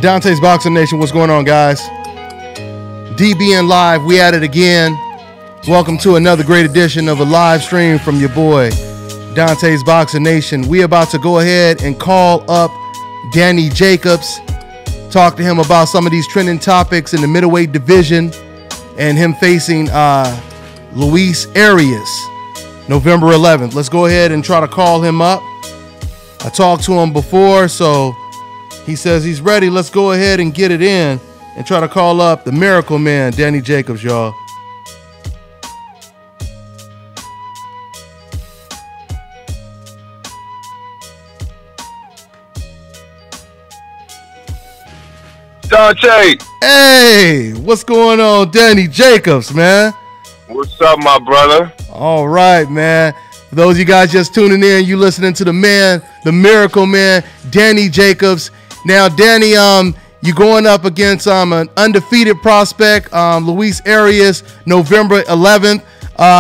Dante's Boxing Nation, what's going on, guys? DBN Live, we at it again. Welcome to another great edition of a live stream from your boy, Dante's Boxing Nation. We about to go ahead and call up Danny Jacobs, talk to him about some of these trending topics in the middleweight division, and him facing Luis Arias, November 11th. Let's go ahead and try to call him up. I talked to him before, so he says he's ready. Let's go ahead and get it in and try to call up the Miracle Man, Danny Jacobs, y'all. Dante. Hey, what's going on, Danny Jacobs, man? What's up, my brother? All right, man. For those of you guys just tuning in, you listening to the man, the Miracle Man, Danny Jacobs. Now, Danny, you going up against an undefeated prospect, Luis Arias, November 11th.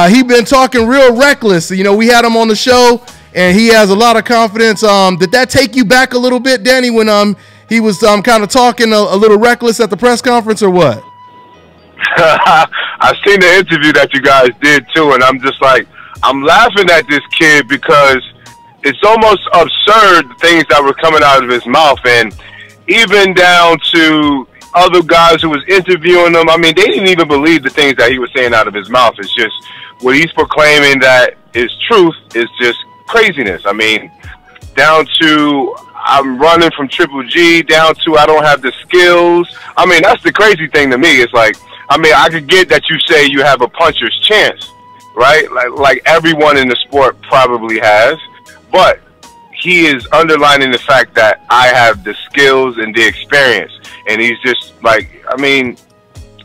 He been talking real reckless. You know, we had him on the show, and he has a lot of confidence. Did that take you back a little bit, Danny, when he was kind of talking a little reckless at the press conference, or what? I've seen the interview that you guys did, too, and I'm just like, I'm laughing at this kid because it's almost absurd, the things that were coming out of his mouth, and even down to other guys who was interviewing him. I mean, they didn't even believe the things that he was saying out of his mouth. It's just what he's proclaiming that is truth is just craziness. I mean, down to I'm running from Triple G, down to I don't have the skills. I mean, that's the crazy thing to me. It's like, I mean, I could get that you say you have a puncher's chance, right? Like everyone in the sport probably has, but he is underlining the fact that I have the skills and the experience. And he's just like, I mean,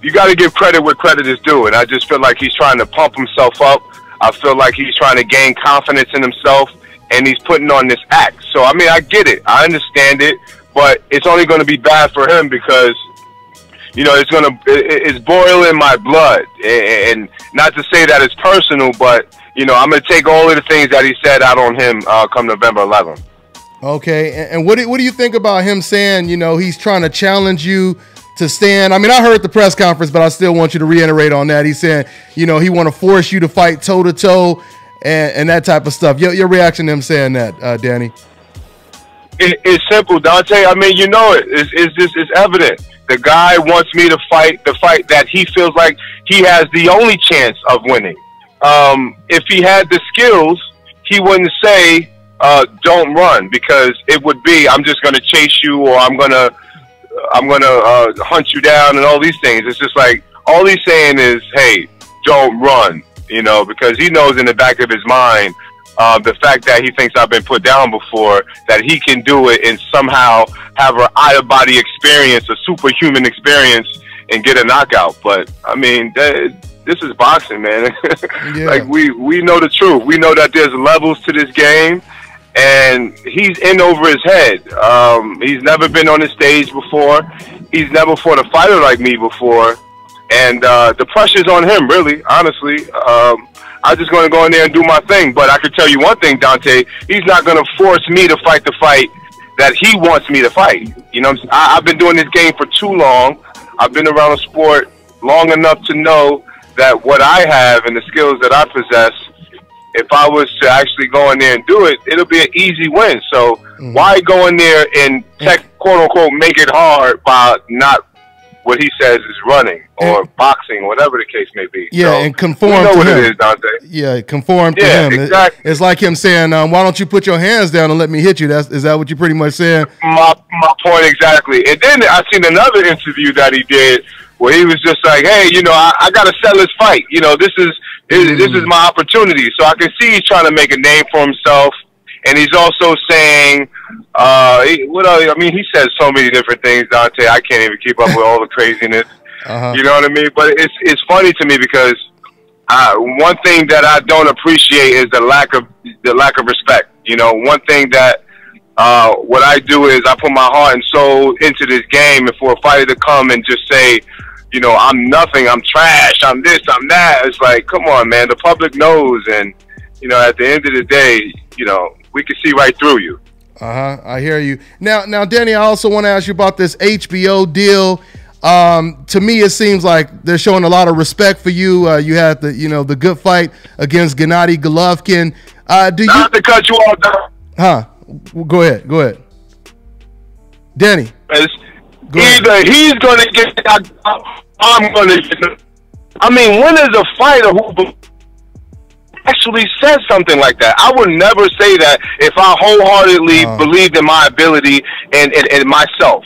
you got to give credit where credit is due. And I just feel like he's trying to pump himself up. I feel like he's trying to gain confidence in himself, and he's putting on this act. So, I mean, I get it. I understand it, but it's only going to be bad for him because, you know, it's boiling my blood. And not to say that it's personal, but, you know, I'm going to take all of the things that he said out on him come November 11th. Okay, and what do you think about him saying, you know, he's trying to challenge you to stand? I mean, I heard the press conference, but I still want you to reiterate on that. He's saying, you know, he want to force you to fight toe-to-toe and that type of stuff. Your reaction to him saying that, Danny? It's simple, Dante. I mean, you know it. It's evident. The guy wants me to fight the fight that he feels like he has the only chance of winning. If he had the skills, he wouldn't say, don't run, because it would be, I'm just going to chase you, or I'm going to hunt you down and all these things. It's just like, all he's saying is, hey, don't run, you know, because he knows in the back of his mind, the fact that he thinks I've been put down before, that he can do it and somehow have an out-of-body experience, a superhuman experience, and get a knockout. But, I mean, this is boxing, man. Yeah. Like, we know the truth. We know that there's levels to this game, and he's in over his head. He's never been on the stage before. He's never fought a fighter like me before. And the pressure's on him, really, honestly. I'm just going to go in there and do my thing. But I can tell you one thing, Dante, he's not going to force me to fight the fight that he wants me to fight. You know, I've been doing this game for too long. I've been around the sport long enough to know that what I have and the skills that I possess, if I was to actually go in there and do it, it'll be an easy win. So why go in there and quote-unquote make it hard by not what he says is running or boxing, whatever the case may be? Yeah, so, and conform you know to what him. It is, Dante. Yeah, conform to him. Exactly. It's like him saying, why don't you put your hands down and let me hit you? Is that what you're pretty much saying? My point exactly. And then I seen another interview that he did where he was just like, hey, you know, I got to sell this fight. You know, this is my opportunity. So I can see he's trying to make a name for himself. And he's also saying, I mean, he says so many different things, Dante. I can't even keep up with all the craziness. You know what I mean? But it's funny to me because one thing that I don't appreciate is the lack of respect. You know, one thing that what I do is I put my heart and soul into this game, and for a fighter to come and just say, you know, I'm nothing, I'm trash, I'm this, I'm that, it's like, come on, man. The public knows, and you know, at the end of the day, you know, we can see right through you. I hear you. Now, Danny, I also want to ask you about this HBO deal. To me, it seems like they're showing a lot of respect for you. You had the good fight against Gennady Golovkin. Not to cut you off, huh? Go ahead, Danny. Either he's gonna get knocked out, I'm gonna get. I mean, when is a fighter who actually says something like that? I would never say that if I wholeheartedly believed in my ability and myself.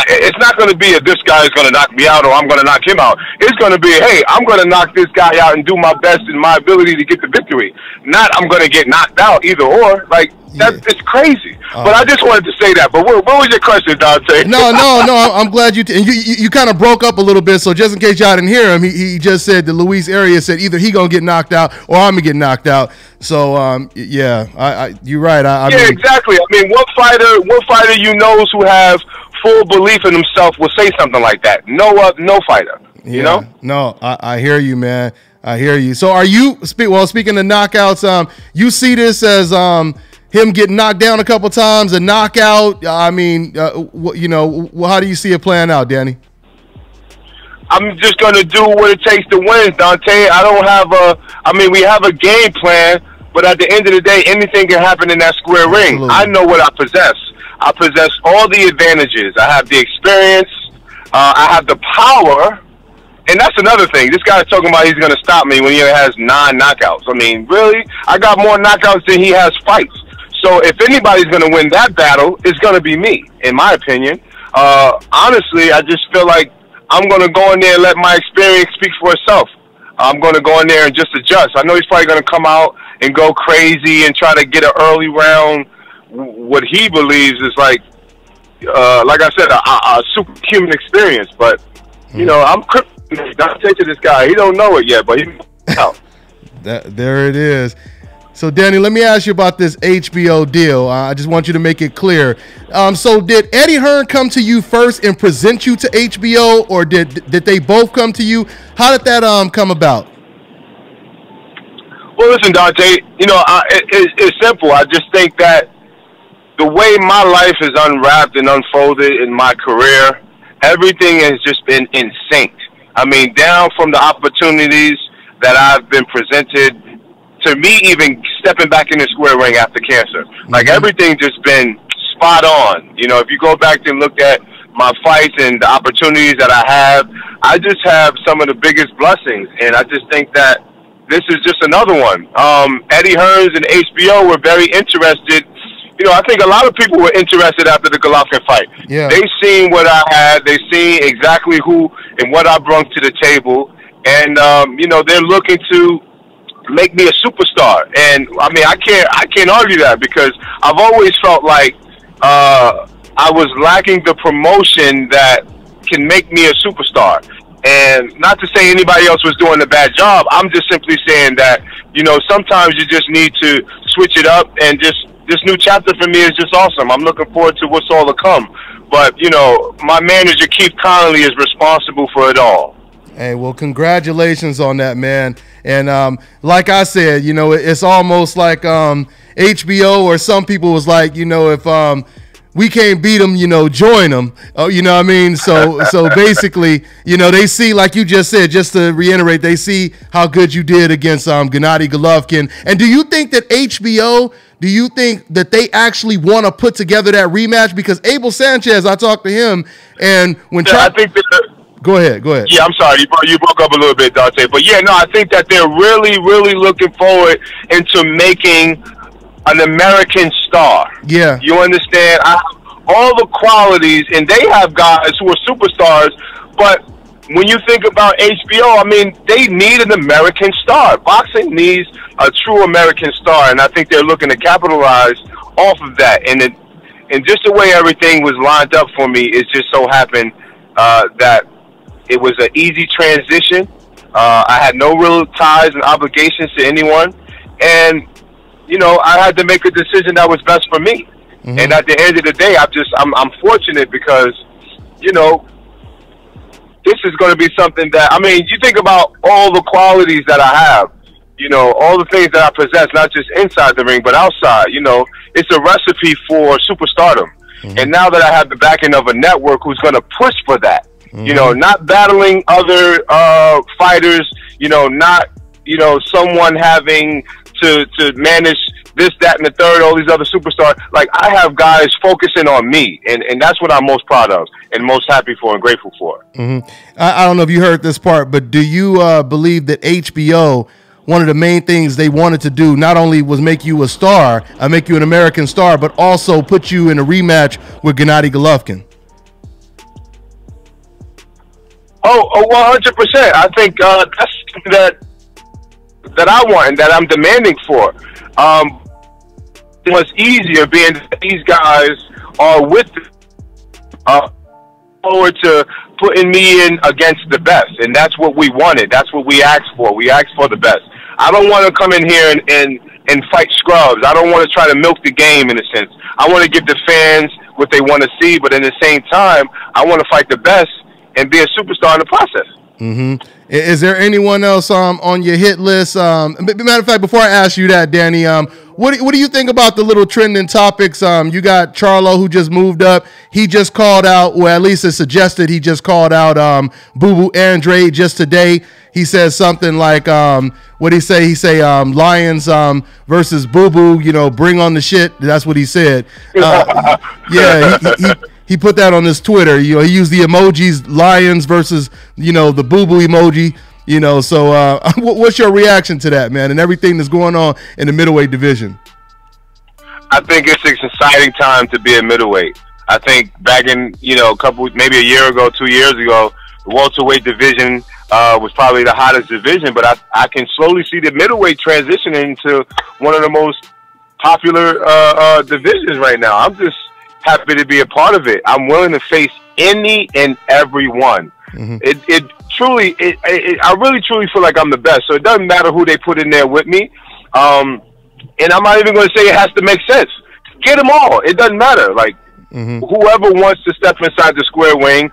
It's not going to be this guy is going to knock me out or I'm going to knock him out. It's going to be, hey, I'm going to knock this guy out and do my best in my ability to get the victory. Not I'm going to get knocked out, either or. Like, it's crazy. But I just wanted to say that. But what was your question, Dante? No. I'm glad you kind of broke up a little bit. So just in case y'all didn't hear him, he just said that Luis Arias said either he going to get knocked out or I'm going to get knocked out. So, yeah, you're right. I mean, exactly. I mean, what fighter you knows who have full belief in himself will say something like that? No fighter. You know? No, I hear you, man. I hear you. So are you speaking of knockouts? You see this as him getting knocked down a couple times, a knockout? I mean, how do you see it playing out, Danny? I'm just gonna do what it takes to win, Dante. I don't have we have a game plan, but at the end of the day, anything can happen in that square ring. I know what I possess. I possess all the advantages. I have the experience. I have the power. And that's another thing. This guy's talking about he's going to stop me when he has 9 knockouts. I mean, really? I got more knockouts than he has fights. So if anybody's going to win that battle, it's going to be me, in my opinion. Honestly, I just feel like I'm going to go in there and let my experience speak for itself. I'm going to go in there and just adjust. I know he's probably going to come out and go crazy and try to get an early round, what he believes is like I said, a superhuman experience. But, I'm not taking this guy. He don't know it yet, but he's out. There it is. So, Danny, let me ask you about this HBO deal. I just want you to make it clear. So did Eddie Hearn come to you first and present you to HBO, or did they both come to you? How did that come about? Well, listen, Dante, it's simple. I just think that the way my life is unwrapped and unfolded in my career, everything has just been in sync. I mean, down from the opportunities that I've been presented to me even stepping back in the square ring after cancer. Like, everything just been spot on. If you go back and look at my fights and the opportunities that I just have some of the biggest blessings. And I just think that this is just another one. Eddie Hearns and HBO were very interested. I think a lot of people were interested after the Golovkin fight. Yeah. They seen what I had. They seen exactly who and what I brought to the table. And, they're looking to make me a superstar. And, I mean, I can't argue that, because I've always felt like I was lacking the promotion that can make me a superstar. And not to say anybody else was doing a bad job. I'm just simply saying that, sometimes you just need to switch it up, and just this new chapter for me is just awesome. I'm looking forward to what's all to come. But, my manager, Keith Connolly, is responsible for it all. Hey, well, congratulations on that, man. And like I said, it's almost like HBO, or some people was like, if we can't beat them, join them. You know what I mean? So basically, they see, like you just said, just to reiterate, they see how good you did against Gennady Golovkin. And do you think that HBO, do you think that they actually want to put together that rematch? Because Abel Sanchez, I talked to him, and when I think that Go ahead. Yeah, I'm sorry. You broke up a little bit, Dante. But, yeah, no, I think that they're really, really looking forward into making an American star. Yeah. You understand? I have all the qualities, and they have guys who are superstars. But when you think about HBO, I mean, they need an American star. Boxing needs a true American star, and I think they're looking to capitalize off of that. And just the way everything was lined up for me, it just so happened that it was an easy transition. I had no real ties and obligations to anyone. And, I had to make a decision that was best for me. Mm-hmm. And at the end of the day, I'm fortunate because, this is going to be something that, I mean, you think about all the qualities that I have. you know, all the things that I possess, not just inside the ring, but outside. You know, it's a recipe for superstardom. And now that I have the backing of a network who's going to push for that, you know, not battling other fighters, you know, not, you know, someone having to manage this, that, and the third, all these other superstars. Like, I have guys focusing on me, and that's what I'm most proud of and most happy for and grateful for. I don't know if you heard this part, but do you believe that HBO, one of the main things they wanted to do not only was make you a star, make you an American star, but also put you in a rematch with Gennady Golovkin? Oh, 100%. I think that's that I want and that I'm demanding for. It was easier being that these guys are with forward to putting me in against the best, and that's what we wanted. That's what we asked for. We asked for the best. I don't want to come in here and fight scrubs. I don't want to try to milk the game in a sense. I want to give the fans what they want to see, but at the same time, I want to fight the best and be a superstar in the process. Is there anyone else on your hit list? Matter of fact, before I ask you that, Danny, what do you think about the little trending topics? You got Charlo, who just moved up. He just called out, or at least it suggested he just called out Boo Boo Andrade just today. He says something like, what he say? He say Lions versus Boo Boo, you know, bring on the shit. That's what he said. Yeah, he put that on his Twitter. You know, he used the emojis, Lions versus, you know, the Boo Boo emoji. You know, so what's your reaction to that, man, and everything that's going on in the middleweight division? I think it's an exciting time to be a middleweight. I think back in, you know, maybe a year ago, 2 years ago, the welterweight division was probably the hottest division, but I can slowly see the middleweight transitioning into one of the most popular divisions right now. I'm just happy to be a part of it. I'm willing to face any and every one. I really truly feel like I'm the best, so it doesn't matter who they put in there with me. And I'm not even going to say it has to make sense. Get them all. It doesn't matter. Like, whoever wants to step inside the square ring,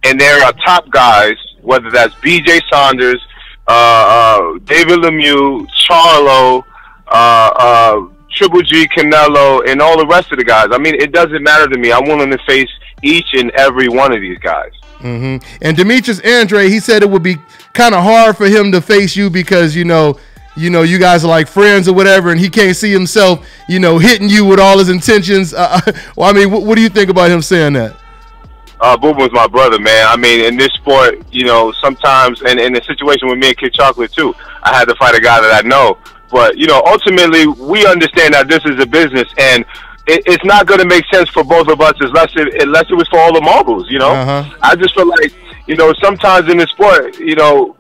and there are top guys, whether that's BJ Saunders, David Lemieux, Charlo, Triple G, Canelo, and all the rest of the guys. I mean, it doesn't matter to me. I'm willing to face each and every one of these guys. And Demetrius Andrade, he said it would be kind of hard for him to face you because, you know, you guys are like friends or whatever, and he can't see himself, you know, hitting you with all his intentions. Well, I mean, what do you think about him saying that? Boo Boo's my brother, man. I mean, in this sport, you know, sometimes, and in the situation with me and Kid Chocolate too, I had to fight a guy that I know. But, you know, ultimately, we understand that this is a business, and it's not going to make sense for both of us unless it was for all the marbles, you know? I just feel like, you know, sometimes in the sport, you know,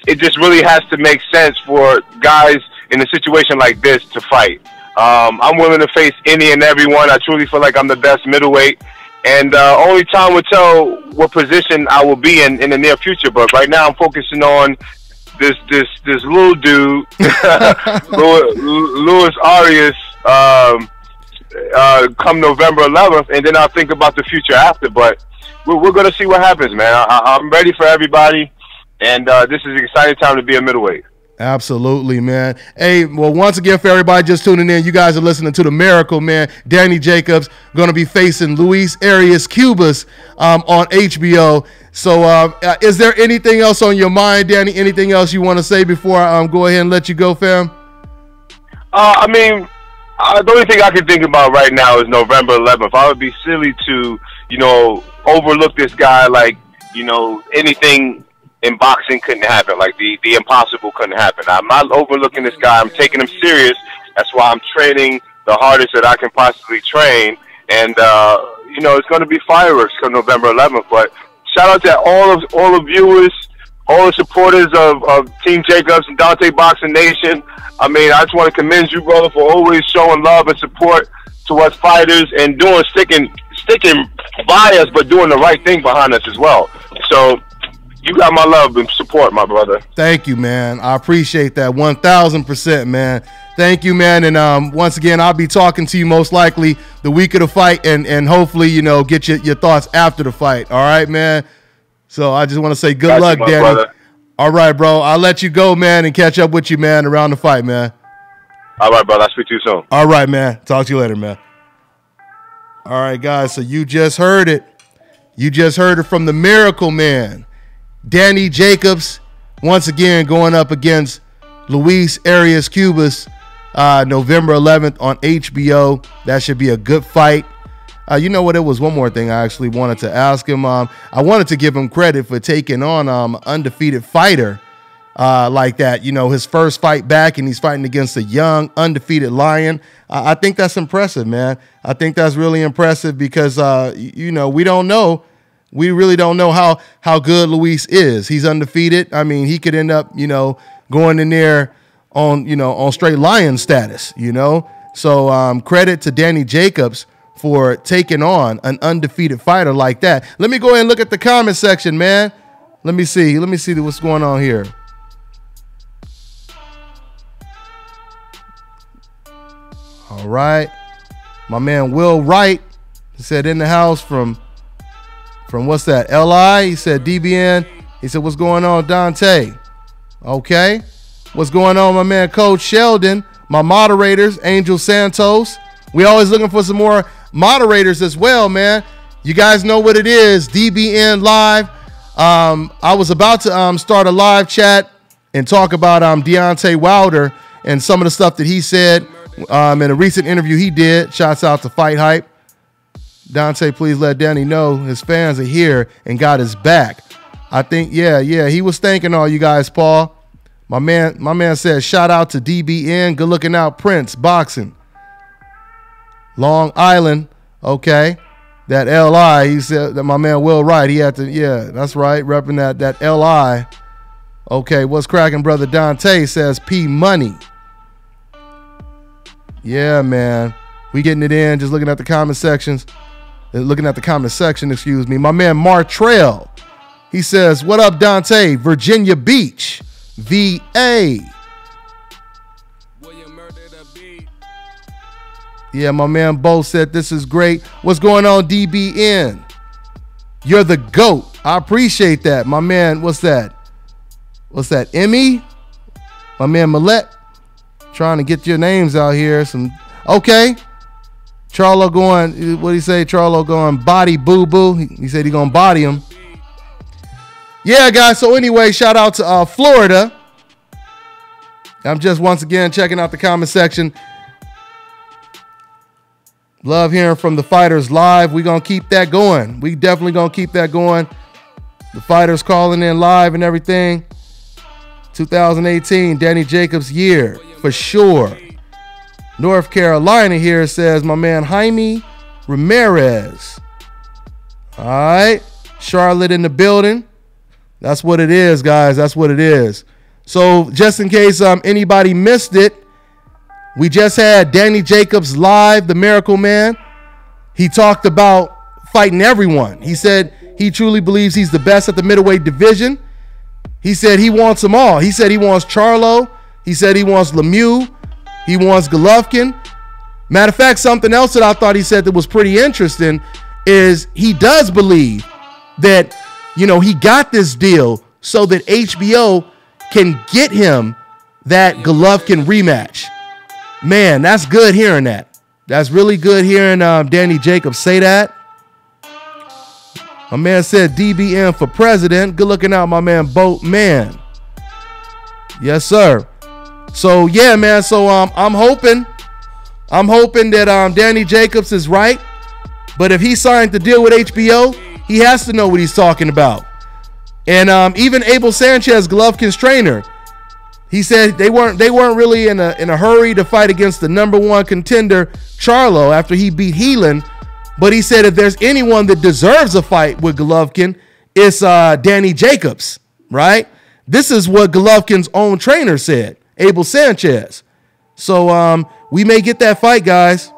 it just really has to make sense for guys in a situation like this to fight. I'm willing to face any and every one. I truly feel like I'm the best middleweight. And only time will tell what position I will be in the near future. But right now I'm focusing on this little dude, Luis Arias, come November 11th, and then I'll think about the future after. But we're going to see what happens, man. I'm ready for everybody, and this is an exciting time to be a middleweight. Absolutely, man. Hey, well, once again, for everybody just tuning in, you guys are listening to The Miracle, man. Danny Jacobs going to be facing Luis Arias Cubas on HBO. So is there anything else on your mind, Danny? Anything else you want to say before I go ahead and let you go, fam? I mean, the only thing I can think about right now is November 11th. I would be silly to, you know, overlook this guy like, you know, anything in boxing couldn't happen. Like the impossible couldn't happen. I'm not overlooking this guy. I'm taking him serious. That's why I'm training the hardest that I can possibly train. And, you know, it's going to be fireworks come November 11th. But shout out to all the viewers, all the supporters of Team Jacobs and Dante Boxing Nation. I mean, I just want to commend you, brother, for always showing love and support to us fighters and sticking by us, but doing the right thing behind us as well. So you got my love and support, my brother. Thank you, man. I appreciate that 1,000%, man. Thank you, man. And once again, I'll be talking to you most likely the week of the fight, and hopefully, you know, get your thoughts after the fight. All right, man. So I just want to say good luck, Danny. Brother. All right, bro. I'll let you go, man, and catch up with you, man, around the fight, man. All right, brother. I'll speak to you soon. All right, man. Talk to you later, man. All right, guys. So you just heard it. You just heard it from the Miracle Man. Danny Jacobs, once again, going up against Luis Arias Cubas, November 11th on HBO. That should be a good fight. You know what? It was one more thing I actually wanted to ask him. I wanted to give him credit for taking on an undefeated fighter like that. You know, his first fight back, and he's fighting against a young, undefeated lion. I think that's impressive, man. I think that's really impressive because, you know, we don't know. We really don't know how good Luis is. He's undefeated. I mean, he could end up, you know, going in there on, you know, on straight lion status, you know. So credit to Danny Jacobs for taking on an undefeated fighter like that. Let me go ahead and look at the comment section, man. Let me see what's going on here. All right. My man Will Wright said in the house from what's that? LI. He said DBN. He said, what's going on, Dante? Okay. What's going on, my man Coach Sheldon? My moderators, Angel Santos. We always looking for some more moderators as well, man. You guys know what it is. DBN Live. I was about to start a live chat and talk about Deontay Wilder and some of the stuff that he said in a recent interview he did. Shouts out to Fight Hype. Dante, please let Danny know his fans are here and got his back. I think, yeah, he was thanking all you guys, Paul. My man said, shout out to DBN. Good looking out, Prince Boxing. Long Island, okay. That LI, he said that my man Will Wright, he had to, yeah, that's right, repping that LI. Okay, what's cracking, brother Dante says P Money. Yeah, man. We getting it in, just looking at the comment sections. Looking at the comment section, excuse me. My man Martrell, he says, what up, Dante? Virginia Beach, VA. Yeah, my man Bo said this is great. What's going on, DBN? You're the GOAT. I appreciate that. My man, what's that? What's that, Emmy? My man Millette. Trying to get your names out here. Okay. Charlo going, what did he say? Charlo going body boo-boo. He said he going to body him. Yeah, guys. So anyway, shout out to Florida. I'm just once again checking out the comment section. Love hearing from the fighters live. We're going to keep that going. We definitely going to keep that going. The fighters calling in live and everything. 2018, Danny Jacobs year for sure. North Carolina here says my man Jaime Ramirez. All right. Charlotte in the building. That's what it is, guys. That's what it is. So just in case anybody missed it, we just had Danny Jacobs live, the Miracle Man. He talked about fighting everyone. He said he truly believes he's the best at the middleweight division. He said he wants them all. He said he wants Charlo. He said he wants Lemieux. He wants Golovkin. Matter of fact, something else that I thought he said that was pretty interesting is he does believe that, you know, he got this deal so that HBO can get him that Golovkin rematch. Man, that's good hearing that. That's really good hearing Danny Jacobs say that. My man said DBN for president. Good looking out, my man Boat Man. Yes, sir. So yeah, man. So I'm hoping that Danny Jacobs is right. But if he signed the deal with HBO, he has to know what he's talking about. And even Abel Sanchez, Golovkin's trainer, he said they weren't really in a hurry to fight against the #1 contender Charlo after he beat Heelan. But he said if there's anyone that deserves a fight with Golovkin, it's Danny Jacobs, right? This is what Golovkin's own trainer said, Abel Sanchez. So we may get that fight, guys.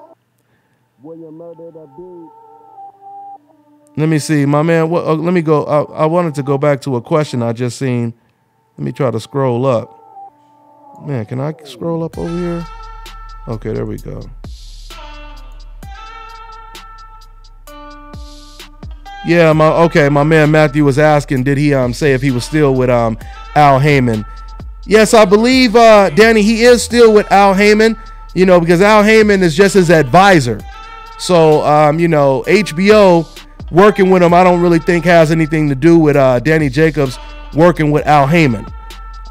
Let me see, my man. Let me go. I wanted to go back to a question I just seen. Let me try to scroll up. Man, can I scroll up over here? Okay, there we go. Yeah, my man Matthew was asking, did he say if he was still with Al Heyman. Yes, I believe, Danny, he is still with Al Heyman, you know, because Al Heyman is just his advisor. So, you know, HBO working with him, I don't really think has anything to do with Danny Jacobs working with Al Heyman.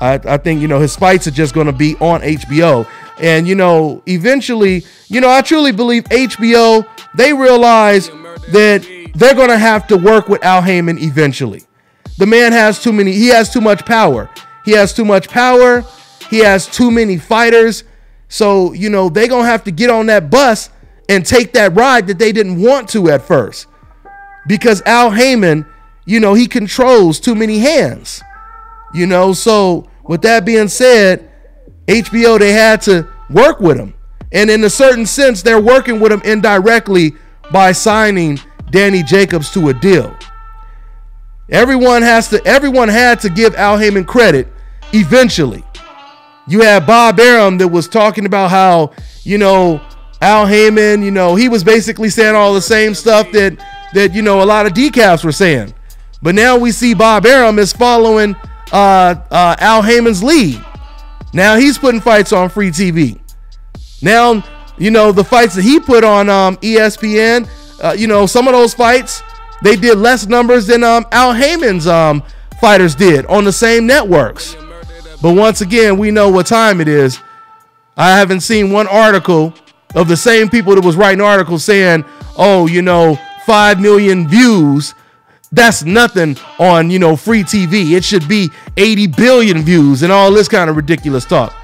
I think, you know, his fights are just going to be on HBO. And, you know, eventually, you know, I truly believe HBO, they realize that they're going to have to work with Al Heyman eventually. The man has he has too much power. He has too much power. He has too many fighters. So, you know, they're going to have to get on that bus and take that ride that they didn't want to at first. Because Al Heyman, you know, he controls too many hands. You know, so with that being said, HBO, they had to work with him. And in a certain sense, they're working with him indirectly by signing Danny Jacobs to a deal. Everyone had to give Al Heyman credit eventually. You had Bob Arum that was talking about how, you know, Al Heyman, you know, he was basically saying all the same stuff that you know, a lot of decaps were saying. But now we see Bob Arum is following Al Heyman's lead. Now he's putting fights on free TV. Now, you know, the fights that he put on ESPN, you know, some of those fights, they did less numbers than Al Heyman's fighters did on the same networks. But once again, we know what time it is. I haven't seen one article of the same people that was writing articles saying, oh, you know, 5 million views, that's nothing on, you know, free TV. It should be 80 billion views and all this kind of ridiculous talk.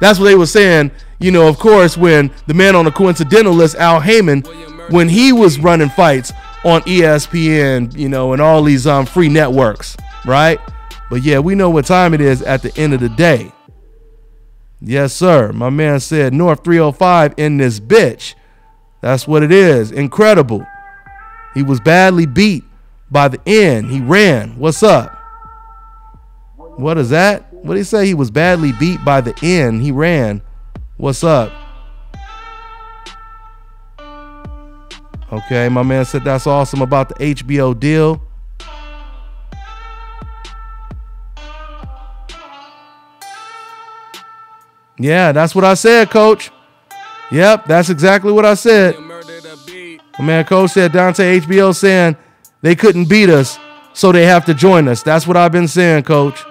That's what they were saying, you know, of course, when the man on the coincidental list, Al Heyman, when he was running fights on ESPN, you know, and all these free networks, right? But yeah, we know what time it is at the end of the day. Yes, sir. My man said North 305 in this bitch. That's what it is. Incredible. He was badly beat by the end. He ran. What's up? What is that? What did he say? He was badly beat by the end. He ran. What's up? Okay, my man said that's awesome about the HBO deal. Yeah, that's what I said, Coach. Yep, that's exactly what I said. My man, Coach said Dante HBO saying they couldn't beat us, so they have to join us. That's what I've been saying, Coach.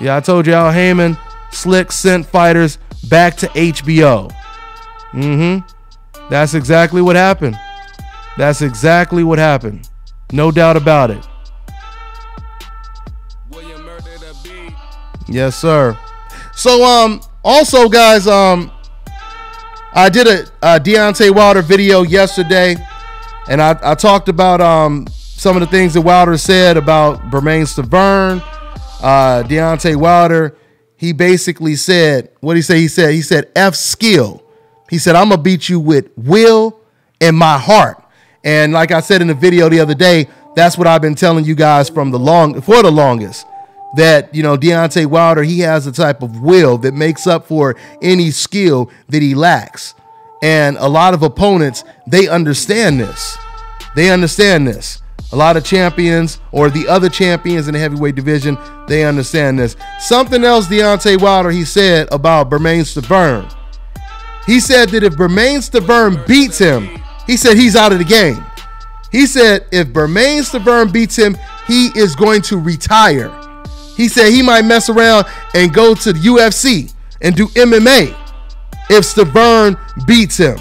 Yeah, I told you Al Heyman, Slick sent fighters back to HBO. That's exactly what happened. That's exactly what happened. No doubt about it. Yes, sir. So, also, guys, I did a Deontay Wilder video yesterday, and I talked about some of the things that Wilder said about Bermain Stiverne. Deontay Wilder, he basically said, what did he say? He said, F skill. He said, I'm going to beat you with will and my heart. And like I said in the video the other day, that's what I've been telling you guys for the longest. That, you know, Deontay Wilder, he has a type of will that makes up for any skill that he lacks. And a lot of opponents, they understand this. They understand this. A lot of champions or the other champions in the heavyweight division, they understand this. Something else Deontay Wilder, he said about Bermain Stiverne. He said that if Bermain Stiverne beats him, he said he's out of the game. He said if Bermain Stiverne beats him, he is going to retire. He said he might mess around and go to the UFC and do MMA if Stiverne beats him.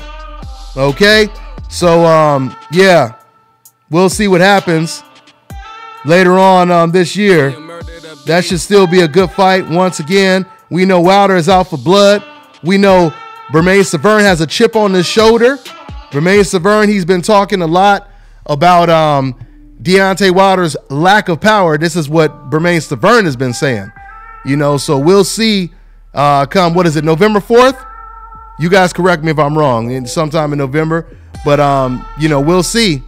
Okay? So, yeah, we'll see what happens later on this year. That should still be a good fight. Once again, we know Wilder is out for blood. We know Bermain Stiverne has a chip on his shoulder. Bermain Stiverne, he's been talking a lot about Deontay Wilder's lack of power. This is what Bermain Stiverne has been saying. You know, so we'll see come, what is it, November 4th? You guys correct me if I'm wrong, sometime in November. But, you know, we'll see.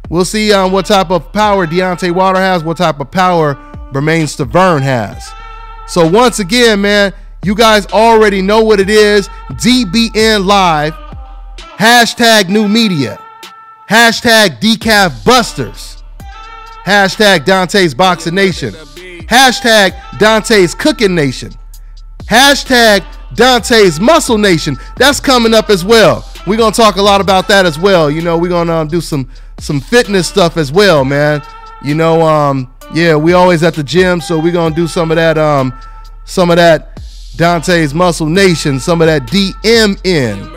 We'll see what type of power Deontay Wilder has, what type of power Bermain Stiverne has. So once again, man, you guys already know what it is. DBN Live, hashtag new media, hashtag decaf busters, hashtag Dante's Boxing Nation. Hashtag Dante's Cooking Nation. Hashtag Dante's Muscle Nation. That's coming up as well. We're going to talk a lot about that as well. You know, we're going to do some fitness stuff as well, man. You know, yeah, we always at the gym, so we're going to do some of that Dante's Muscle Nation, some of that DMN.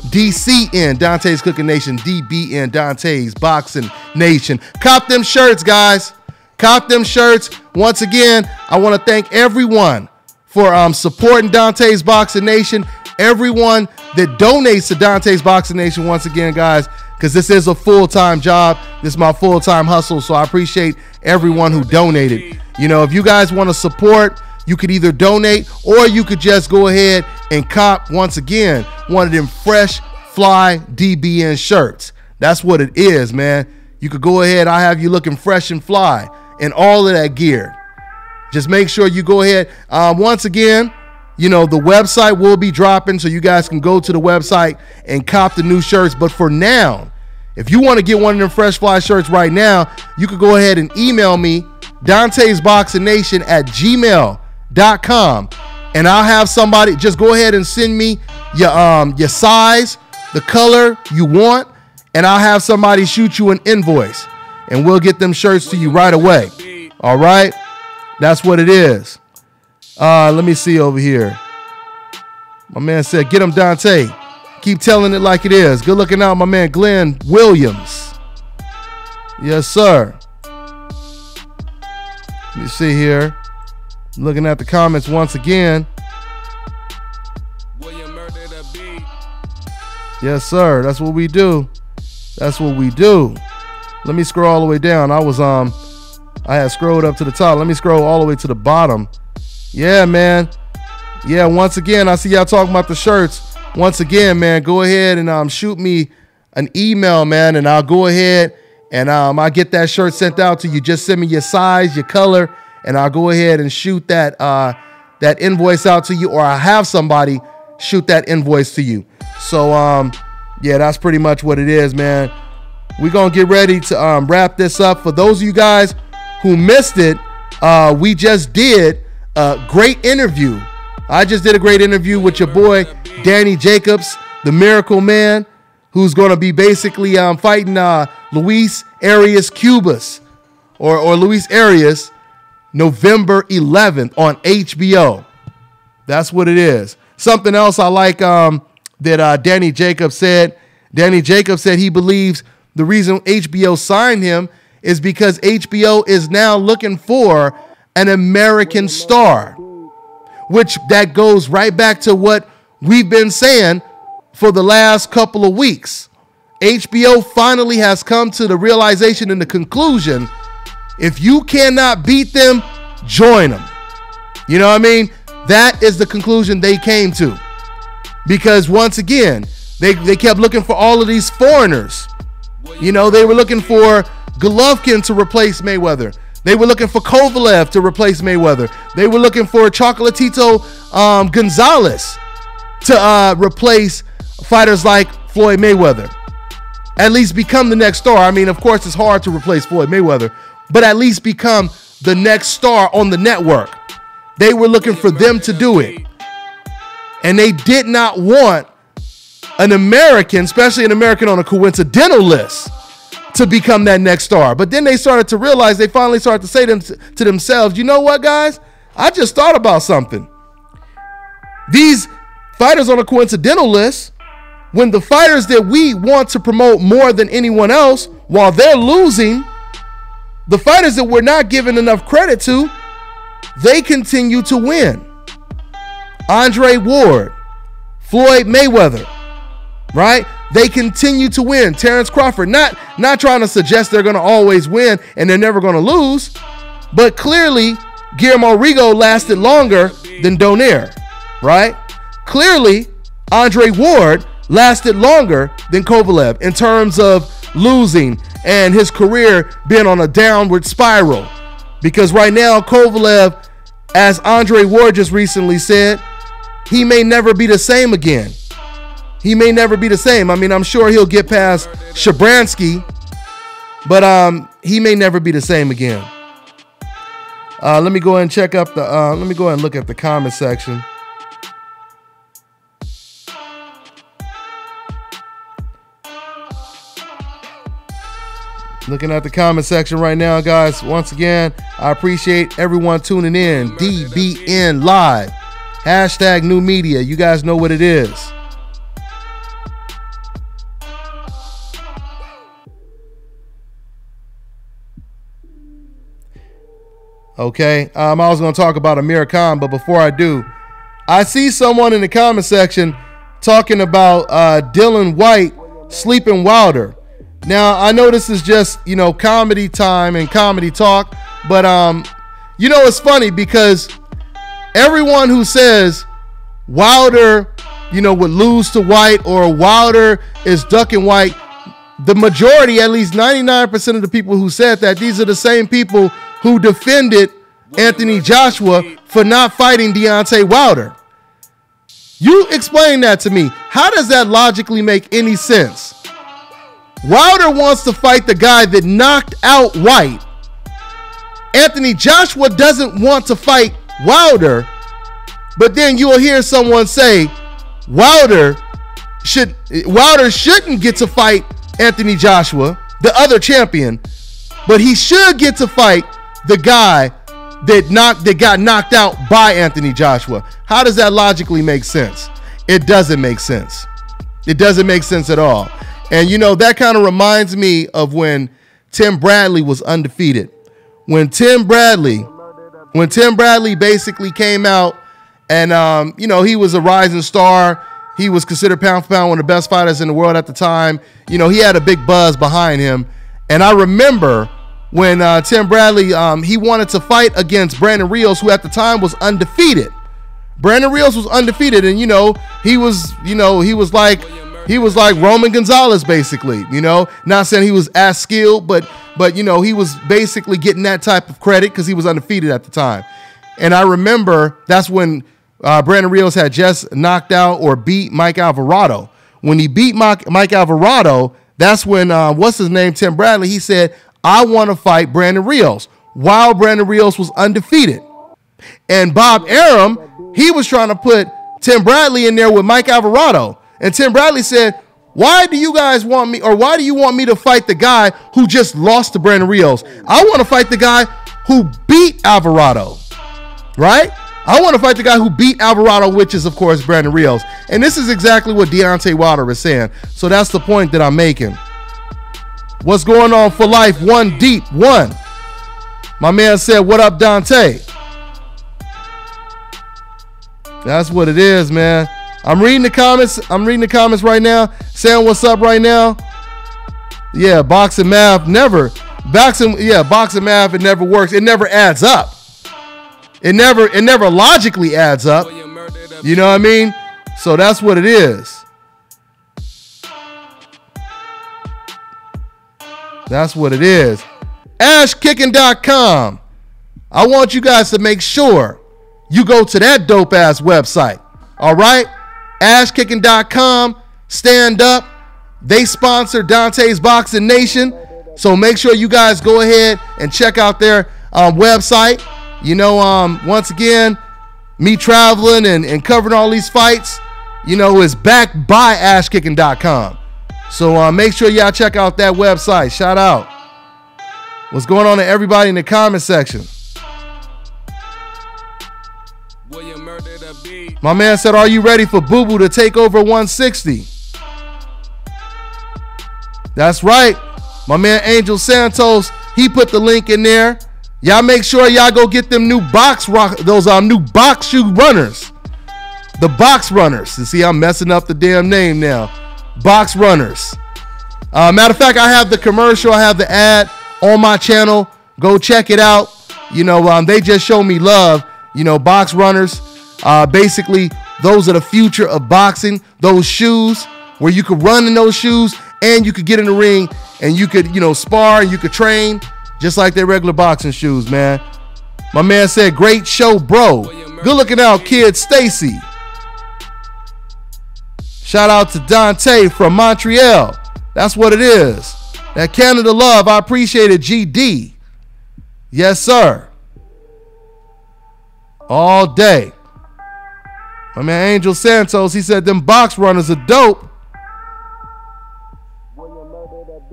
DCN, Dante's Cooking Nation, DBN, Dante's Boxing Nation. Cop them shirts, guys. Cop them shirts. Once again, I want to thank everyone for supporting Dante's Boxing Nation. Everyone that donates to Dante's Boxing Nation, once again, guys, because this is a full-time job. This is my full-time hustle, so I appreciate everyone who donated. You know, if you guys want to support, you could either donate or you could just go ahead and cop, once again, one of them fresh fly DBN shirts. That's what it is, man. You could go ahead. I have you looking fresh and fly in all of that gear. Just make sure you go ahead. Once again, you know, the website will be dropping, so you guys can go to the website and cop the new shirts. But for now, if you want to get one of them fresh fly shirts right now, you could go ahead and email me, Dante'sBoxingNation@gmail.com, and I'll have somebody just go ahead and send me your size, the color you want, and I'll have somebody shoot you an invoice, and we'll get them shirts to you right away. All right, that's what it is. Let me see over here. My man said, "Get him, Dante. Keep telling it like it is." Good looking out, my man Glenn Williams. Yes, sir. Let me see here. Looking at the comments once again. Yes, sir. That's what we do. That's what we do. Let me scroll all the way down. I had scrolled up to the top. Let me scroll all the way to the bottom. Yeah, man. Yeah, once again, I see y'all talking about the shirts. Once again, man, go ahead and shoot me an email, man, and I'll go ahead and I'll get that shirt sent out to you. Just send me your size, your color, and I'll go ahead and shoot that invoice out to you, or I'll have somebody shoot that invoice to you. So, yeah, that's pretty much what it is, man. We're going to get ready to wrap this up. For those of you guys who missed it, we just did a great interview. I just did a great interview with your boy, Danny Jacobs, the Miracle Man, who's going to be basically fighting Luis Arias Cubas, or Luis Arias, November 11th on HBO. That's what it is. Something else I like that Danny Jacobs said. Danny Jacobs said he believes the reason HBO signed him is because HBO is now looking for an American star, which that goes right back to what we've been saying for the last couple of weeks. HBO finally has come to the realization and the conclusion, if you cannot beat them, join them. You know what I mean? That is the conclusion they came to. Because once again, they kept looking for all of these foreigners. You know, they were looking for Golovkin to replace Mayweather. They were looking for Kovalev to replace Mayweather. They were looking for Chocolatito Gonzalez to replace fighters like Floyd Mayweather. At least become the next star. I mean, of course, it's hard to replace Floyd Mayweather, but at least become the next star on the network. They were looking for them to do it. And they did not want an American, especially an American on a coincidental list, to become that next star. But then they started to realize, they finally started to say to themselves, you know what, guys? I just thought about something. These fighters on a coincidental list, when the fighters that we want to promote more than anyone else, while they're losing, the fighters that we're not giving enough credit to, they continue to win. Andre Ward, Floyd Mayweather, right? They continue to win. Terrence Crawford, not trying to suggest they're going to always win and they're never going to lose, but clearly Guillermo Rigo lasted longer than Donaire, right? Clearly Andre Ward lasted longer than Kovalev in terms of losing and his career being on a downward spiral. Because right now, Kovalev, as Andre Ward just recently said, he may never be the same again. He may never be the same. I mean, I'm sure he'll get past Shabransky, but he may never be the same again. Let me go ahead and check up the. Let me go ahead and look at the comment section. Looking at the comment section right now, guys. Once again, I appreciate everyone tuning in. DBN Live. Hashtag new media. You guys know what it is. Okay. I was going to talk about Amir Khan, but before I do, I see someone in the comment section talking about Dylan White sleeping Wilder. Now, I know this is just, you know, comedy time and comedy talk, but, you know, it's funny because everyone who says Wilder, you know, would lose to White or Wilder is ducking White, the majority, at least 99% of the people who said that, these are the same people who defended Anthony Joshua for not fighting Deontay Wilder. You explain that to me. How does that logically make any sense? Wilder wants to fight the guy that knocked out White. Anthony Joshua doesn't want to fight Wilder, but then you will hear someone say Wilder shouldn't get to fight Anthony Joshua, the other champion, but he should get to fight the guy that got knocked out by Anthony Joshua. How does that logically make sense? It doesn't make sense. It doesn't make sense at all. And, you know, that kind of reminds me of when Tim Bradley was undefeated. When Tim Bradley basically came out and, you know, he was a rising star. He was considered pound for pound one of the best fighters in the world at the time. You know, he had a big buzz behind him. And I remember when Tim Bradley, he wanted to fight against Brandon Rios, who at the time was undefeated. Brandon Rios was undefeated. And, you know, he was like Roman Gonzalez, basically, you know, not saying he was as skilled, but, you know, he was basically getting that type of credit because he was undefeated at the time. And I remember that's when Brandon Rios had just knocked out or beat Mike Alvarado. When he beat Mike Alvarado, that's when, what's his name, Tim Bradley, he said, I want to fight Brandon Rios, while Brandon Rios was undefeated. And Bob Arum, he was trying to put Tim Bradley in there with Mike Alvarado. And Tim Bradley said, why do you guys want me, or why do you want me to fight the guy who just lost to Brandon Rios? I want to fight the guy who beat Alvarado, right? I want to fight the guy who beat Alvarado, which is, of course, Brandon Rios. And this is exactly what Deontay Wilder is saying. So that's the point that I'm making. What's going on for life? One deep, one. My man said, what up, Dante? That's what it is, man. I'm reading the comments. I'm reading the comments right now, saying what's up right now. Yeah, boxing math never. Boxing math, it never works. It never adds up. It never logically adds up. You know what I mean? So that's what it is. That's what it is. AshKicking.com. I want you guys to make sure you go to that dope ass website. All right? AshKicking.com. Stand up. They sponsor Dante's Boxing Nation. So make sure you guys go ahead and check out their website. You know, once again, me traveling and covering all these fights, you know, is backed by AshKicking.com. So make sure y'all check out that website. Shout out. What's going on to everybody in the comment section? My man said, are you ready for Boo Boo to take over 160? That's right. My man Angel Santos, he put the link in there. Y'all make sure y'all go get them new new box shoe runners. The box runners. You see, I'm messing up the damn name now. Box runners. Matter of fact, I have the commercial, I have the ad on my channel. Go check it out. You know, they just show me love. You know, box runners. Basically, those are the future of boxing. Those shoes where you could run in those shoes and you could get in the ring and you could, you know, spar and you could train just like their regular boxing shoes, man. My man said, great show, bro. Good looking out, kid Stacy. Shout out to Dante from Montreal. That's what it is. That Canada love, I appreciate it, GD. Yes, sir. all day. My man Angel Santos, he said them box runners are dope.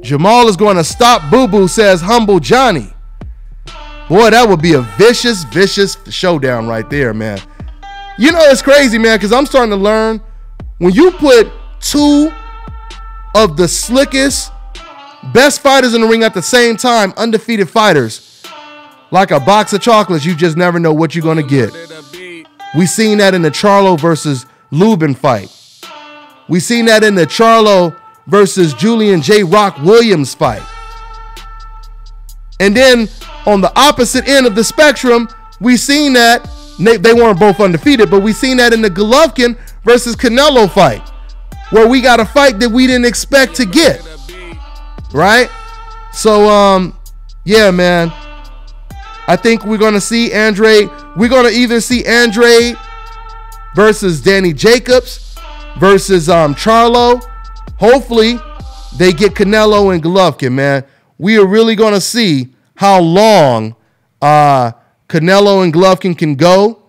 Jamal is going to stop Boo Boo, says Humble Johnny. Boy, that would be a vicious, vicious showdown right there, man. You know, it's crazy, man, because I'm starting to learn when you put two of the slickest, best fighters in the ring at the same time, undefeated fighters, like a box of chocolates, you just never know what you're going to get. We seen that in the Charlo versus Lubin fight. We seen that in the Charlo versus Julian J. Rock Williams fight. And then on the opposite end of the spectrum, we seen that they weren't both undefeated, but we seen that in the Golovkin versus Canelo fight, where we got a fight that we didn't expect to get, right? So, yeah, man, I think we're going to see Andrade. We're going to either see Andrade versus Danny Jacobs versus Charlo. Hopefully, they get Canelo and Golovkin, man. We are really going to see how long Canelo and Golovkin can go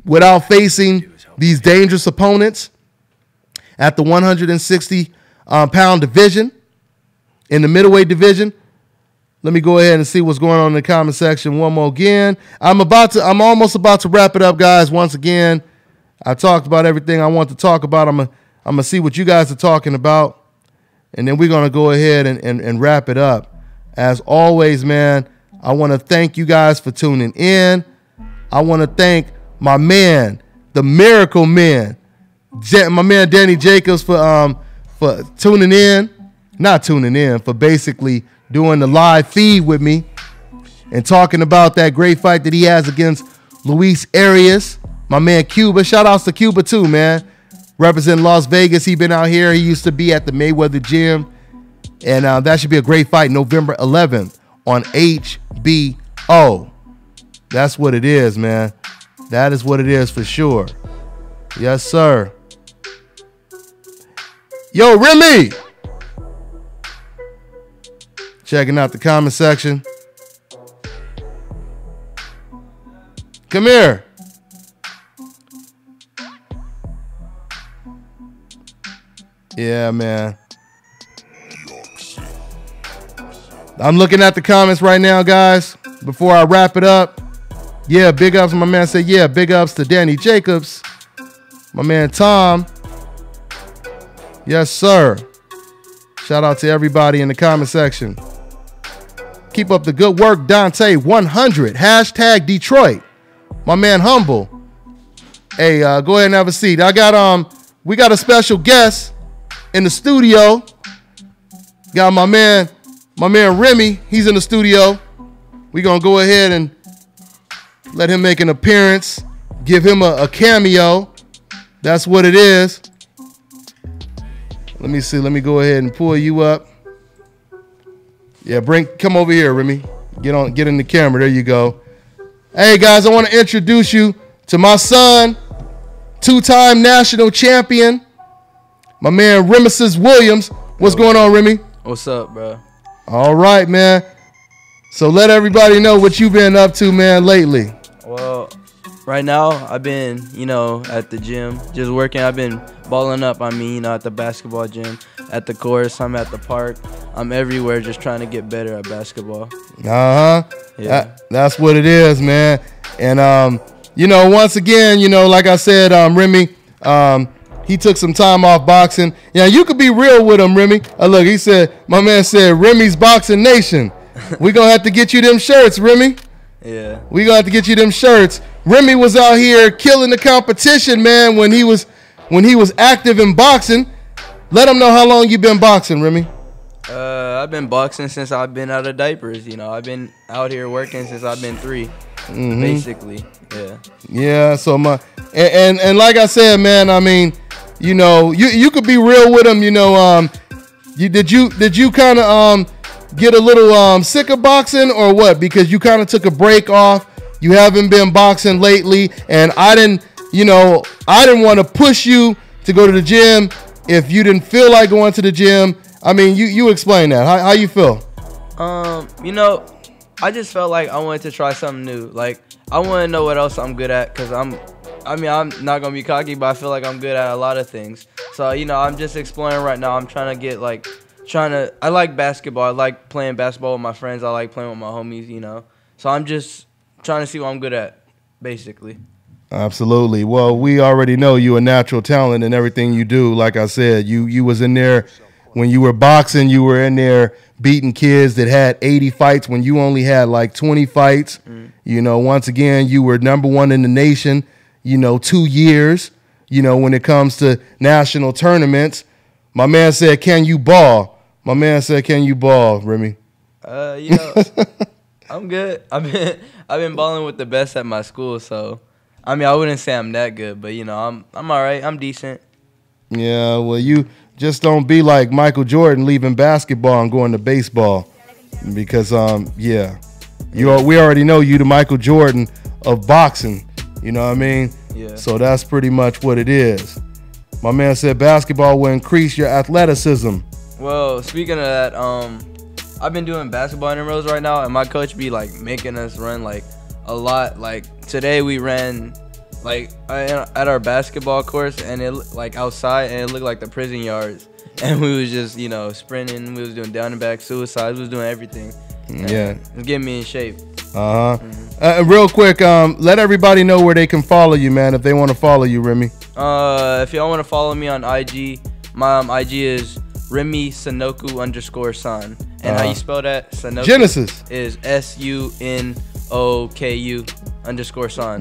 without facing these dangerous opponents at the 160-pound division, in the middleweight division. Let me go ahead and see what's going on in the comment section one more again. I'm almost about to wrap it up, guys. Once again, I talked about everything I want to talk about. I'm gonna see what you guys are talking about, and then we're gonna go ahead and wrap it up. As always, man, I want to thank you guys for tuning in. I want to thank my man, the Miracle Man, my man Danny Jacobs for tuning in, for basically doing the live feed with me and talking about that great fight that he has against Luis Arias. My man Cuba, shout outs to Cuba too, man. Representing Las Vegas, he been out here. He used to be at the Mayweather gym. And that should be a great fight, November 11th on HBO. That's what it is, man. That is what it is for sure. Yes, sir. Yo, Remy! Checking out the comment section. Come here. Yeah, man. I'm looking at the comments right now, guys, before I wrap it up. Yeah, big ups. My man said, yeah, big ups to Danny Jacobs. My man Tom. Yes, sir. Shout out to everybody in the comment section. Keep up the good work, Dante 100. Hashtag Detroit. My man Humble. Hey, go ahead and have a seat. We got a special guest in the studio. Got my man Remy. He's in the studio. We're gonna go ahead and let him make an appearance. Give him a cameo. That's what it is. Let me see. Let me go ahead and pull you up. Yeah, come over here, Remy. Get in the camera. There you go. Hey guys, I want to introduce you to my son, two-time national champion, my man Remesis Williams. What's going on, Remy? What's up, bro? All right, man. So let everybody know what you've been up to, man, lately. Well, right now I've been, at the gym, just working. I've been balling up. I mean, at the basketball gym, at the course. I'm at the park. I'm everywhere, just trying to get better at basketball. Yeah. That's what it is, man. And once again, like I said, Remy, he took some time off boxing. Yeah, you could be real with him, Remy. Look, my man said, Remy's Boxing Nation. We gonna have to get you them shirts, Remy. Yeah. We gonna have to get you them shirts. Remy was out here killing the competition, man, when he was active in boxing. Let them know how long you been boxing, Remy. I've been boxing since I've been out of diapers. I've been out here working since I've been 3, basically. Yeah. Yeah. So and like I said, man, I mean, you could be real with him. Did you kind of get a little sick of boxing or what? Because you kind of took a break off. You haven't been boxing lately, and I didn't want to push you to go to the gym if you didn't feel like going to the gym. I mean, you explain that. How you feel? I just felt like I wanted to try something new. Like, I want to know what else I'm good at, because I'm not gonna be cocky, but I feel like I'm good at a lot of things. So you know, I'm just exploring right now. I'm trying to get like, I like basketball. I like playing basketball with my friends. I like playing with my homies. You know, so I'm just trying to see what I'm good at, basically. Absolutely. Well, we already know you a natural talent in everything you do. Like I said, you was in there when you were boxing. You were in there beating kids that had 80 fights when you only had like 20 fights. You know, once again, you were #1 in the nation. You know, 2 years. You know, when it comes to national tournaments, my man said, "Can you ball?" My man said, "Can you ball, Remy?" You know, I'm good. I've been balling with the best at my school, so. I mean, I wouldn't say I'm that good, but, you know, I'm all right. I'm decent. Yeah, well, you just don't be like Michael Jordan leaving basketball and going to baseball because, yeah, we already know you the Michael Jordan of boxing. You know what I mean? Yeah. So that's pretty much what it is. My man said basketball will increase your athleticism. Well, speaking of that, I've been doing basketball intramurals right now, and my coach be, like, making us run, like, a lot. Like today we ran like at our basketball course, and it like outside, and it looked like the prison yards, and we was just, you know, sprinting. We was doing down and back suicides. We was doing everything. Yeah, it was getting me in shape. Real quick, let everybody know where they can follow you, man, if they want to follow you, Remy. If y'all want to follow me on IG, my IG is Remy Sanoku_San. And how you spell that? Sanoku Genesis is SUNOKU_San.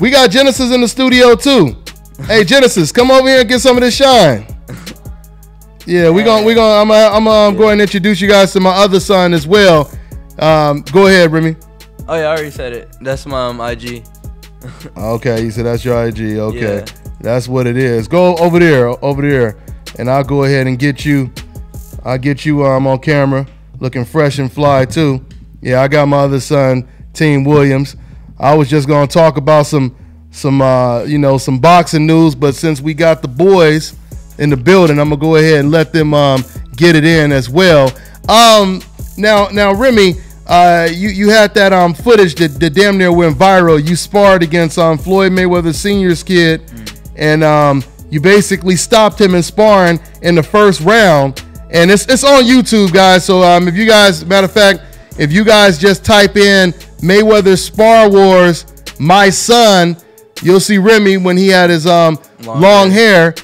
We got Genesis in the studio too. Hey Genesis, come over here and get some of this shine. Yeah, I'm gonna go ahead and introduce you guys to my other son as well. Go ahead, Remy. Oh yeah, I already said it. That's my IG. Okay, you said that's your IG. Okay, yeah. That's what it is. Go over there, and I'll go ahead and get you. I'll get you on camera, looking fresh and fly too. Yeah, I got my other son, Team Williams. I was just gonna talk about some boxing news, but since we got the boys in the building, I'm gonna go ahead and let them get it in as well. Now Remy, you had that footage that damn near went viral. You sparred against Floyd Mayweather Sr.'s kid, and you basically stopped him in sparring in the first round. And it's on YouTube, guys. So if you guys, matter of fact, if you guys just type in Mayweather Spar Wars, my son, you'll see Remy when he had his long hair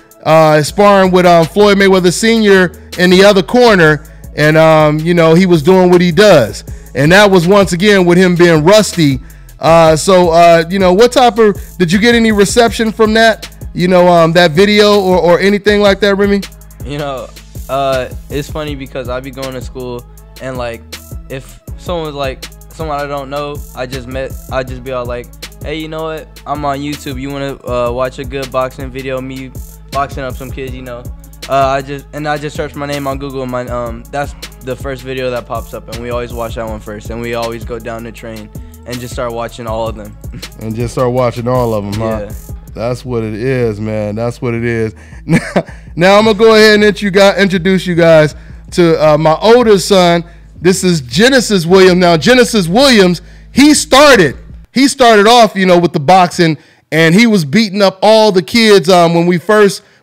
sparring with Floyd Mayweather Sr. in the other corner, and he was doing what he does, and that was once again with him being rusty. What type of, did you get any reception from that? That video or anything like that, Remy? It's funny because I be going to school, and like if someone I don't know, I just be all like, hey, you know what, I'm on YouTube, you want to watch a good boxing video, me boxing up some kids, I just search my name on Google, and that's the first video that pops up, and we always watch that one first, and we always go down the train and just start watching all of them. And just start watching all of them, huh? Yeah. That's what it is, man. That's what it is. Now I'm gonna go ahead and introduce you guys to my oldest son. This is Genesis Williams. Now Genesis Williams, he started off, with the boxing, and he was beating up all the kids.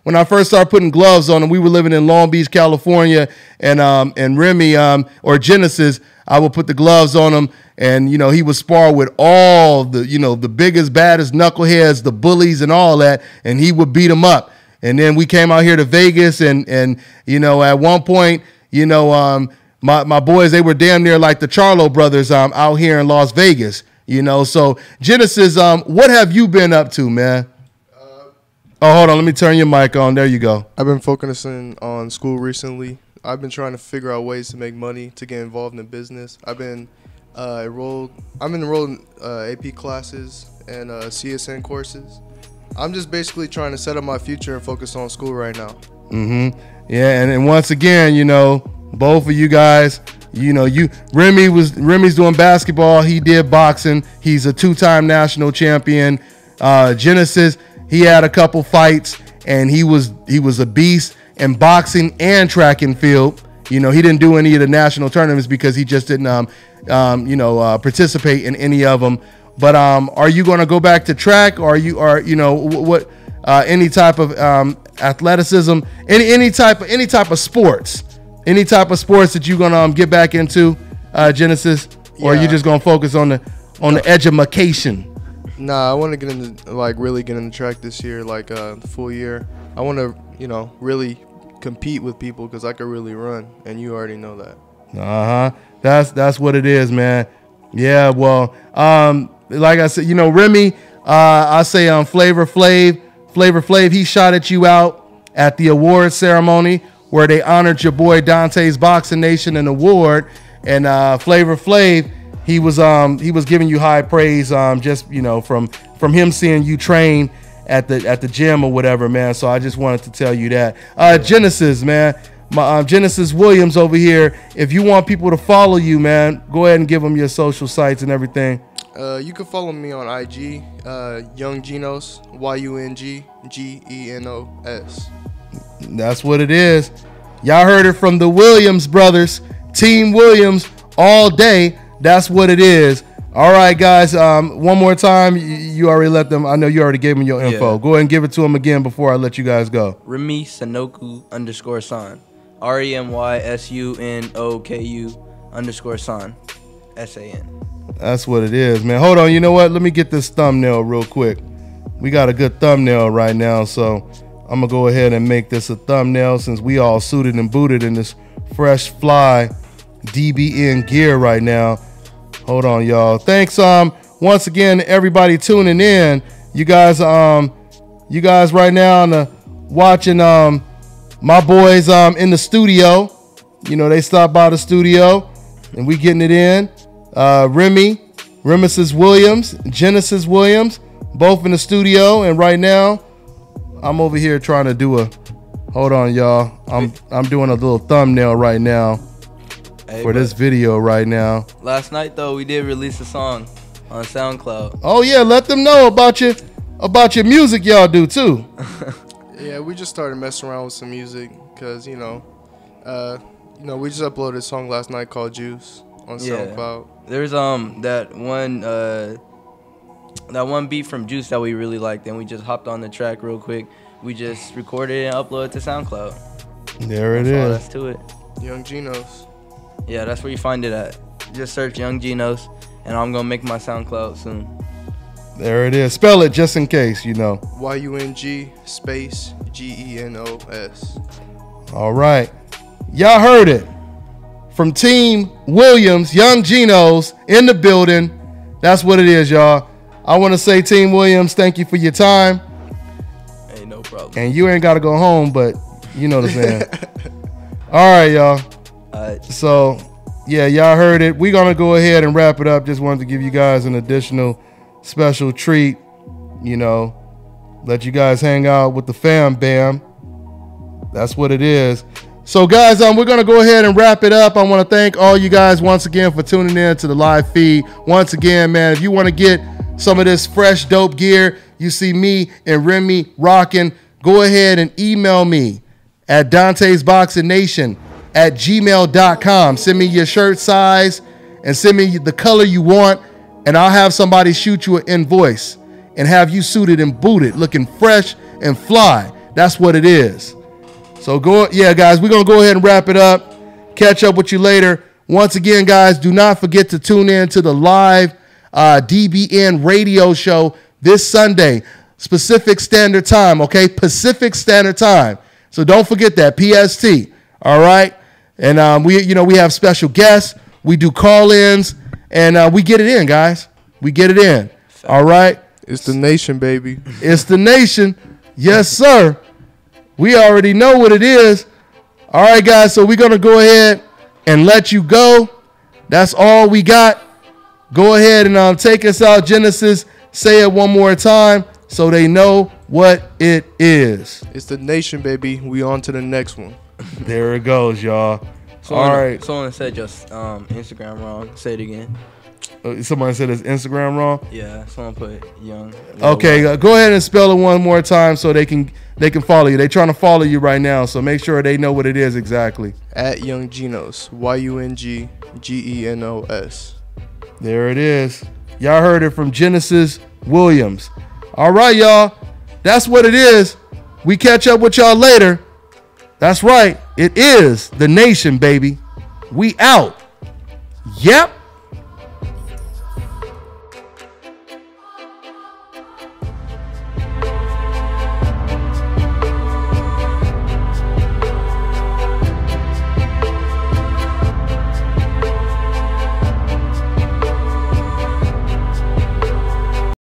When I first started putting gloves on him, we were living in Long Beach, California, and Remy or Genesis, I would put the gloves on him, and he would spar with all the the biggest, baddest knuckleheads, the bullies, and all that, and he would beat them up. And then we came out here to Vegas, and at one point, my boys, they were damn near like the Charlo brothers out here in Las Vegas. So Genesis, what have you been up to, man? Oh, hold on, let me turn your mic on. There you go. I've been focusing on school recently. I've been trying to figure out ways to make money to get involved in business. I've been enrolled in AP classes and CSN courses. I'm just basically trying to set up my future and focus on school right now. Yeah, and once again, both of you guys, Remy's doing basketball. He did boxing. He's a 2-time national champion. Genesis, he had a couple fights, and he was a beast in boxing and track and field. He didn't do any of the national tournaments because he just didn't participate in any of them. But are you going to go back to track, or you know what? Any type of athleticism, any type of sports, that you're gonna get back into, Genesis, or are you just gonna focus on the education? Nah, I want to get into really get into track this year, the full year. I want to really compete with people because I could really run, and you already know that. That's what it is, man. Yeah, well, like I said, Remy, I say Flavor Flav, he shot at you out at the award ceremony where they honored your boy Dante's Boxing Nation an award, and Flavor Flav, he was giving you high praise, just from him seeing you train at the gym or whatever, man. So I just wanted to tell you that. Genesis, man, Genesis Williams over here. If you want people to follow you, man, go ahead and give them your social sites and everything. You can follow me on IG, Young Genos, YUNGGENOS. That's what it is. Y'all heard it from the Williams brothers, Team Williams all day. That's what it is. All right, guys. One more time. You already let them. I know you already gave them your info. Go ahead and give it to them again before I let you guys go. Remy Sanoku _San. REMYSUNOKU _San. SAN. That's what it is, man. Hold on. You know what? Let me get this thumbnail real quick. We got a good thumbnail right now, so I'm going to go ahead and make this a thumbnail since we all suited and booted in this fresh fly DBN gear right now. Hold on, y'all. Thanks once again everybody tuning in. You guys right now watching my boys in the studio. They stopped by the studio and we getting it in. Remesis Williams, Genesis Williams, both in the studio, and right now I'm over here trying to do hold on, y'all. I'm doing a little thumbnail right now for this video right now. Last night though, we did release a song on SoundCloud. Oh yeah, let them know about your music y'all do too. Yeah, we just started messing around with some music because we just uploaded a song last night called Juice on SoundCloud. There's that one beat from Juice that we really liked, and we just hopped on the track real quick. We just recorded it and uploaded it to SoundCloud. There it is. is. That's to it. Young Genos. Yeah, that's where you find it at. Just search Young Genos, and I'm gonna make my SoundCloud soon. There it is. Spell it just in case, YUNG GENOS. All right. Y'all heard it from Team Williams, Young Genos in the building. That's what it is, y'all. I want to say, Team Williams, thank you for your time. Hey, no problem. And you ain't got to go home, but you know what I'm saying. All right, y'all. So, yeah, y'all heard it. We're going to go ahead and wrap it up. Just wanted to give you guys an additional special treat, let you guys hang out with the fam bam. That's what it is. So, guys, we're going to go ahead and wrap it up. I want to thank all you guys once again for tuning in to the live feed. Once again, man, if you want to get some of this fresh, dope gear you see me and Remy rocking, go ahead and email me at Dante'sBoxingNation@gmail.com. Send me your shirt size and send me the color you want, and I'll have somebody shoot you an invoice and have you suited and booted, looking fresh and fly. That's what it is. So guys, we're going to go ahead and wrap it up. Catch up with you later. Once again, guys, do not forget to tune in to the live DBN radio show this Sunday, Pacific Standard Time, okay? Pacific Standard Time. So don't forget that, PST, all right? And we have special guests. We do call-ins, and we get it in, guys. We get it in, all right? It's the nation, baby. It's the nation. Yes, sir. We already know what it is. All right, guys, so we're going to go ahead and let you go. That's all we got. Go ahead and take us out, Genesis. Say it one more time so they know what it is. It's the nation, baby. We on to the next one. There it goes, y'all. All right. Someone said just Instagram wrong. Say it again. Somebody said his Instagram wrong? Yeah, someone put Young. Okay, go ahead and spell it one more time so they can follow you. They're trying to follow you right now, so make sure they know what it is exactly. At Young Genos, YUNGGENOS. There it is. Y'all heard it from Genesis Williams. All right, y'all. That's what it is. We catch up with y'all later. That's right. It is the nation, baby. We out. Yep.